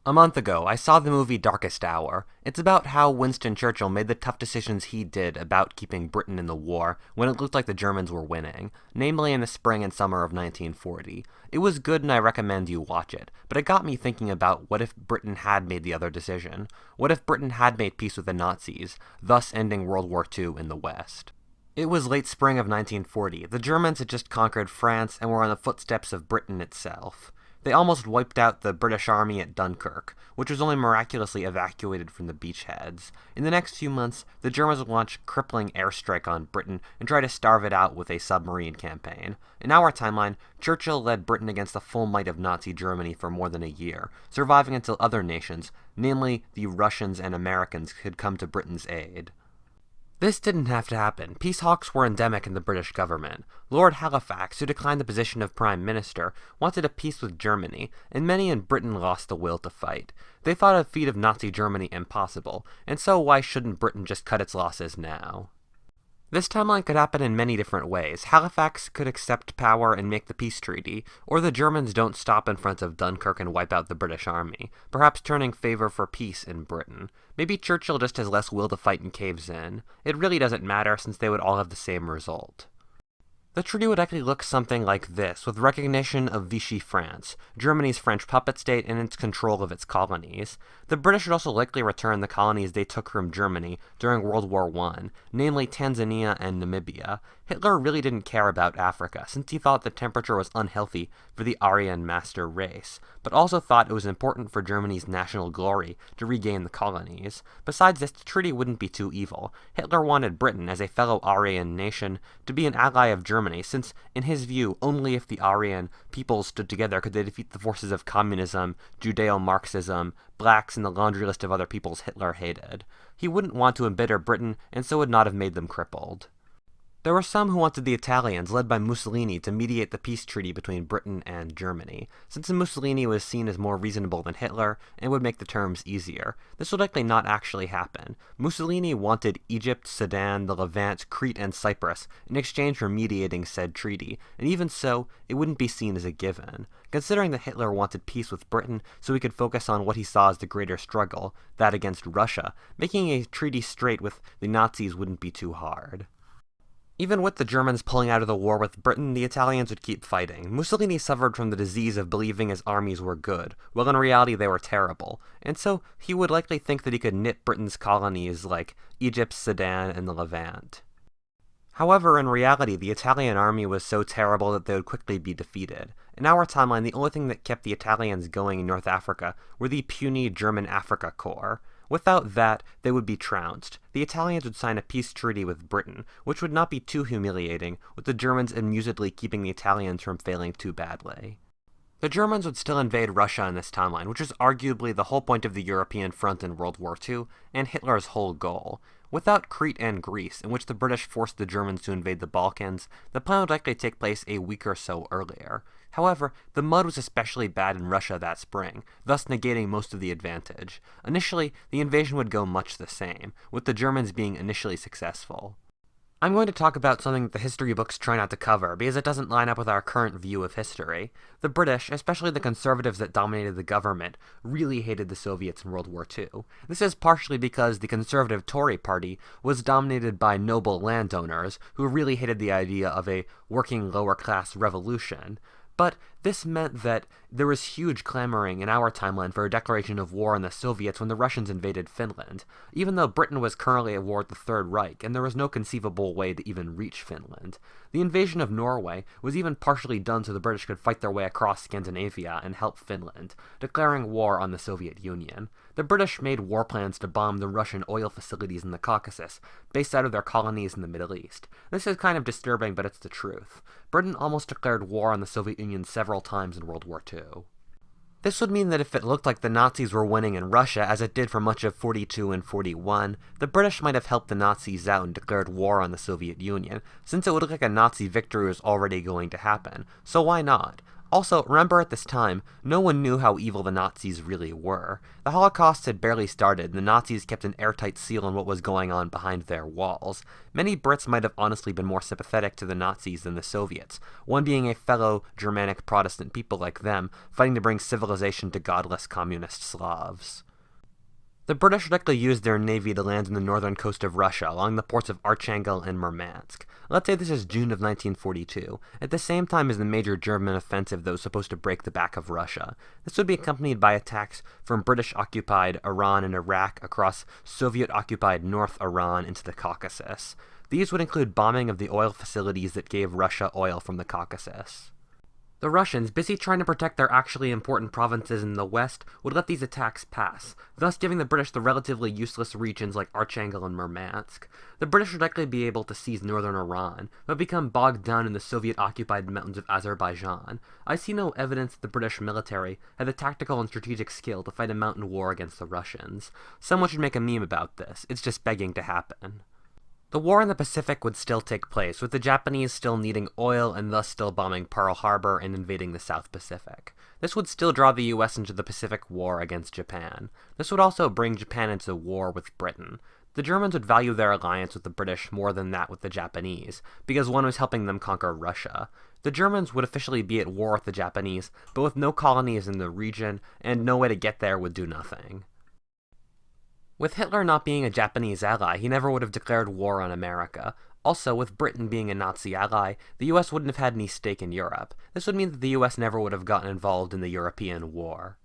A month ago, I saw the movie Darkest Hour. It's about how Winston Churchill made the tough decisions he did about keeping Britain in the war when it looked like the Germans were winning, namely in the spring and summer of 1940. It was good and I recommend you watch it, but it got me thinking about what if Britain had made the other decision? What if Britain had made peace with the Nazis, thus ending World War II in the West? It was late spring of 1940. The Germans had just conquered France and were on the footsteps of Britain itself. They almost wiped out the British army at Dunkirk, which was only miraculously evacuated from the beachheads. In the next few months, the Germans would launch a crippling airstrike on Britain and try to starve it out with a submarine campaign. In our timeline, Churchill led Britain against the full might of Nazi Germany for more than a year, surviving until other nations, namely the Russians and Americans, could come to Britain's aid. This didn't have to happen. Peace hawks were endemic in the British government. Lord Halifax, who declined the position of Prime Minister, wanted a peace with Germany, and many in Britain lost the will to fight. They thought a defeat of Nazi Germany impossible, and so why shouldn't Britain just cut its losses now? This timeline could happen in many different ways. Halifax could accept power and make the peace treaty, or the Germans don't stop in front of Dunkirk and wipe out the British army, perhaps turning favor for peace in Britain. Maybe Churchill just has less will to fight and caves in. It really doesn't matter since they would all have the same result. The treaty would likely look something like this, with recognition of Vichy France, Germany's French puppet state, and its control of its colonies. The British would also likely return the colonies they took from Germany during World War I, namely Tanzania and Namibia. Hitler really didn't care about Africa, since he thought the temperature was unhealthy for the Aryan master race, but also thought it was important for Germany's national glory to regain the colonies. Besides this, the treaty wouldn't be too evil. Hitler wanted Britain, as a fellow Aryan nation, to be an ally of Germany, since, in his view, only if the Aryan peoples stood together could they defeat the forces of communism, Judeo-Marxism, blacks, and the laundry list of other peoples Hitler hated. He wouldn't want to embitter Britain, and so would not have made them crippled. There were some who wanted the Italians, led by Mussolini, to mediate the peace treaty between Britain and Germany, since Mussolini was seen as more reasonable than Hitler and would make the terms easier. This would likely not actually happen. Mussolini wanted Egypt, Sudan, the Levant, Crete, and Cyprus in exchange for mediating said treaty, and even so, it wouldn't be seen as a given. Considering that Hitler wanted peace with Britain so he could focus on what he saw as the greater struggle, that against Russia, making a treaty straight with the Nazis wouldn't be too hard. Even with the Germans pulling out of the war with Britain, the Italians would keep fighting. Mussolini suffered from the disease of believing his armies were good, while in reality they were terrible, and so he would likely think that he could knit Britain's colonies like Egypt, Sudan, and the Levant. However, in reality, the Italian army was so terrible that they would quickly be defeated. In our timeline, the only thing that kept the Italians going in North Africa were the puny German Africa Corps. Without that, they would be trounced. The Italians would sign a peace treaty with Britain, which would not be too humiliating, with the Germans amusedly keeping the Italians from failing too badly. The Germans would still invade Russia in this timeline, which was arguably the whole point of the European front in World War II, and Hitler's whole goal. Without Crete and Greece, in which the British forced the Germans to invade the Balkans, the plan would likely take place a week or so earlier. However, the mud was especially bad in Russia that spring, thus negating most of the advantage. Initially, the invasion would go much the same, with the Germans being initially successful. I'm going to talk about something that the history books try not to cover, because it doesn't line up with our current view of history. The British, especially the conservatives that dominated the government, really hated the Soviets in World War II. This is partially because the conservative Tory party was dominated by noble landowners, who really hated the idea of a working lower-class revolution. But this meant that there was huge clamoring in our timeline for a declaration of war on the Soviets when the Russians invaded Finland, even though Britain was currently at war with the Third Reich, and there was no conceivable way to even reach Finland. The invasion of Norway was even partially done so the British could fight their way across Scandinavia and help Finland, declaring war on the Soviet Union. The British made war plans to bomb the Russian oil facilities in the Caucasus, based out of their colonies in the Middle East. This is kind of disturbing, but it's the truth. Britain almost declared war on the Soviet Union several times in World War II. This would mean that if it looked like the Nazis were winning in Russia, as it did for much of 42 and 41, the British might have helped the Nazis out and declared war on the Soviet Union, since it would look like a Nazi victory was already going to happen. So why not? Also, remember at this time, no one knew how evil the Nazis really were. The Holocaust had barely started, and the Nazis kept an airtight seal on what was going on behind their walls. Many Brits might have honestly been more sympathetic to the Nazis than the Soviets, one being a fellow Germanic Protestant people like them, fighting to bring civilization to godless communist Slavs. The British likely used their navy to land on the northern coast of Russia, along the ports of Archangel and Murmansk. Let's say this is June of 1942, at the same time as the major German offensive that was supposed to break the back of Russia. This would be accompanied by attacks from British-occupied Iran and Iraq across Soviet-occupied North Iran into the Caucasus. These would include bombing of the oil facilities that gave Russia oil from the Caucasus. The Russians, busy trying to protect their actually important provinces in the west, would let these attacks pass, thus giving the British the relatively useless regions like Archangel and Murmansk. The British would likely be able to seize northern Iran, but become bogged down in the Soviet-occupied mountains of Azerbaijan. I see no evidence that the British military had the tactical and strategic skill to fight a mountain war against the Russians. Someone should make a meme about this. It's just begging to happen. The war in the Pacific would still take place, with the Japanese still needing oil and thus still bombing Pearl Harbor and invading the South Pacific. This would still draw the US into the Pacific War against Japan. This would also bring Japan into war with Britain. The Germans would value their alliance with the British more than that with the Japanese, because one was helping them conquer Russia. The Germans would officially be at war with the Japanese, but with no colonies in the region, and no way to get there would do nothing. With Hitler not being a Japanese ally, he never would have declared war on America. Also, with Britain being a Nazi ally, the US wouldn't have had any stake in Europe. This would mean that the US never would have gotten involved in the European war.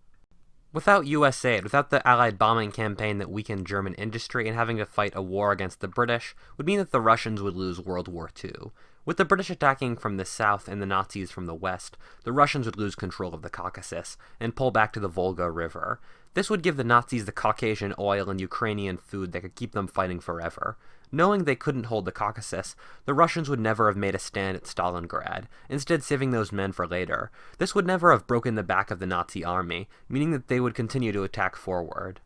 Without US aid, without the Allied bombing campaign that weakened German industry, and having to fight a war against the British, would mean that the Russians would lose World War II. With the British attacking from the south and the Nazis from the west, the Russians would lose control of the Caucasus and pull back to the Volga River. This would give the Nazis the Caucasian oil and Ukrainian food that could keep them fighting forever. Knowing they couldn't hold the Caucasus, the Russians would never have made a stand at Stalingrad, instead saving those men for later. This would never have broken the back of the Nazi army, meaning that they would continue to attack forward.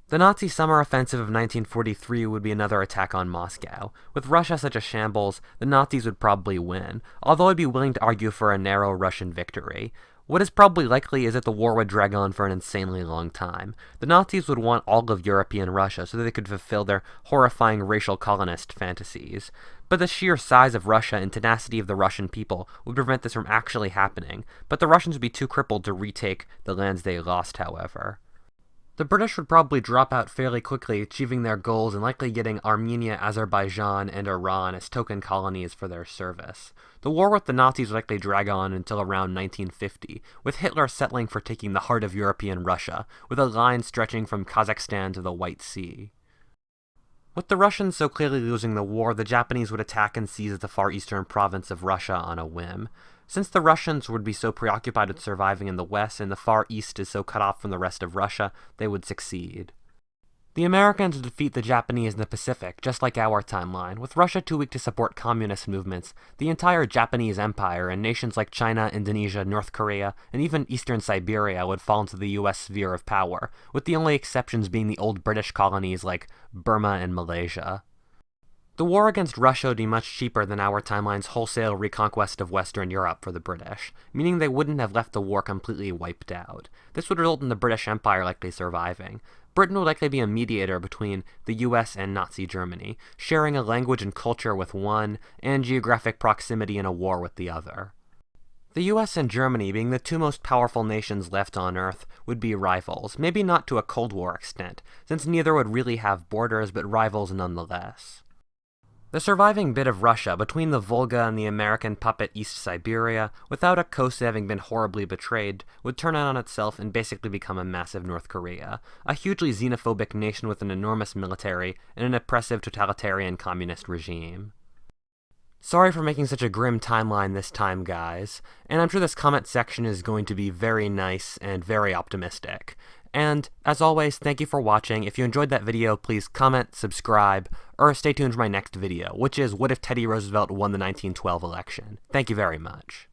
The Nazi summer offensive of 1943 would be another attack on Moscow. With Russia such a shambles, the Nazis would probably win, although I'd be willing to argue for a narrow Russian victory. What is probably likely is that the war would drag on for an insanely long time. The Nazis would want all of European Russia so that they could fulfill their horrifying racial colonist fantasies. But the sheer size of Russia and tenacity of the Russian people would prevent this from actually happening, but the Russians would be too crippled to retake the lands they lost, however. The British would probably drop out fairly quickly, achieving their goals and likely getting Armenia, Azerbaijan, and Iran as token colonies for their service. The war with the Nazis would likely drag on until around 1950, with Hitler settling for taking the heart of European Russia, with a line stretching from Kazakhstan to the White Sea. With the Russians so clearly losing the war, the Japanese would attack and seize the far eastern province of Russia on a whim. Since the Russians would be so preoccupied with surviving in the west and the far east is so cut off from the rest of Russia, they would succeed. The Americans would defeat the Japanese in the Pacific, just like our timeline. With Russia too weak to support communist movements, the entire Japanese empire and nations like China, Indonesia, North Korea, and even eastern Siberia would fall into the US sphere of power, with the only exceptions being the old British colonies like Burma and Malaysia. The war against Russia would be much cheaper than our timeline's wholesale reconquest of Western Europe for the British, meaning they wouldn't have left the war completely wiped out. This would result in the British Empire likely surviving. Britain would likely be a mediator between the US and Nazi Germany, sharing a language and culture with one, and geographic proximity in a war with the other. The US and Germany, being the two most powerful nations left on Earth, would be rivals, maybe not to a Cold War extent, since neither would really have borders, but rivals nonetheless. The surviving bit of Russia, between the Volga and the American puppet East Siberia, without a coast having been horribly betrayed, would turn out on itself and basically become a massive North Korea, a hugely xenophobic nation with an enormous military and an oppressive totalitarian communist regime. Sorry for making such a grim timeline this time, guys, and I'm sure this comment section is going to be very nice and very optimistic. And, as always, thank you for watching. If you enjoyed that video, please comment, subscribe, or stay tuned for my next video, which is What If Teddy Roosevelt Won the 1912 Election? Thank you very much.